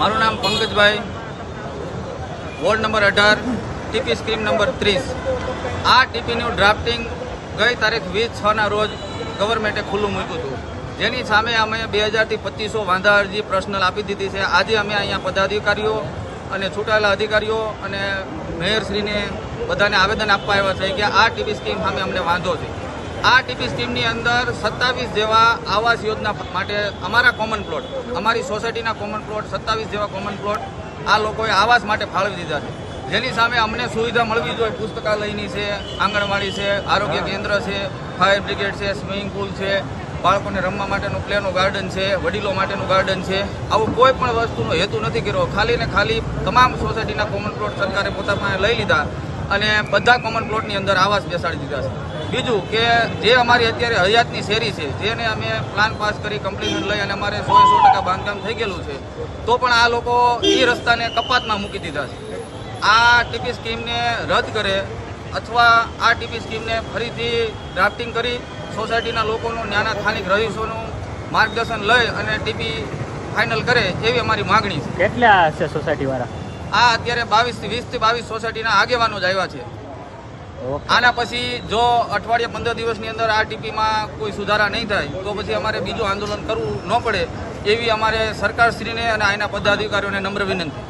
મારું નામ પંકજભાઈ, ward number 18, TP scheme number 30। આ ટીપીનું ડ્રાફ્ટિંગ ગઈ તારીખ 20/6ના રોજ ગવર્મેન્ટે ખુલ્લું મૂક્યું હતું, જેની સામે અમે 2000 થી 2500 વાંધા અરજી પર્સનલ આપી દીધી છે। આજે અમે અહીંયા પદાધિકારીઓ અને ચૂંટાયેલા અધિકારીઓ અને મેયરશ્રીને બધાને આવેદન આપવા આવ્યા છે કે આ ટીપી સ્કીમ સામે અમને વાંધો છે। આ ટીપી સ્કીમની અંદર 27 જેવા આવાસ યોજના માટે અમારા કોમન પ્લોટ, અમારી સોસાયટીના કોમન પ્લોટ 27 જેવા કોમન પ્લોટ આ લોકોએ આવાસ માટે ફાળવી દીધા છે, જેની સામે અમને સુવિધા મળવી જોઈએ। પુસ્તકાલયની છે, આંગણવાડી છે, આરોગ્ય કેન્દ્ર છે, ફાયર બ્રિગેડ છે, સ્વિમિંગ પુલ છે, બાળકોને રમવા માટેનું પ્લેનું ગાર્ડન છે, વડીલો માટેનું ગાર્ડન છે। આવું કોઈ પણ વસ્તુનો હેતુ નથી કર્યો, ખાલી ને ખાલી તમામ સોસાયટીના કોમન પ્લોટ સરકારે પોતાના લઈ લીધા અને બધા કોમન પ્લોટની અંદર આવાસ બેસાડી દીધા છે। બીજું કે જે અમારી અત્યારે હયાતની શેરી છે, જેને અમે પ્લાન પાસ કરી કમ્પ્લીમેન્ટ લઈ અને અમારે 100% બાંધકામ થઈ ગયેલું છે, તો પણ આ લોકો એ રસ્તાને કપાતમાં મૂકી દીધા છે। આ ટીપી સ્કીમને રદ કરે અથવા આ ટીપી સ્કીમને ફરીથી ડ્રાફ્ટિંગ કરી સોસાયટીના લોકોનું, નાના સ્થાનિક રહીશોનું માર્ગદર્શન લઈ અને ટીપી ફાઇનલ કરે એવી અમારી માગણી છે। કેટલા છે સોસાયટીવાળા? આ અત્યારે 20 થી 22 સોસાયટીના આગેવાનો જ આવ્યા છે। આના પછી જો અઠવાડિયા 15 દિવસની અંદર આ ટીપીમાં કોઈ સુધારા નહીં થાય તો પછી અમારે બીજું આંદોલન કરવું ન પડે એવી અમારે સરકારશ્રીને અને આના પદાધિકારીઓને નમ્ર વિનંતી।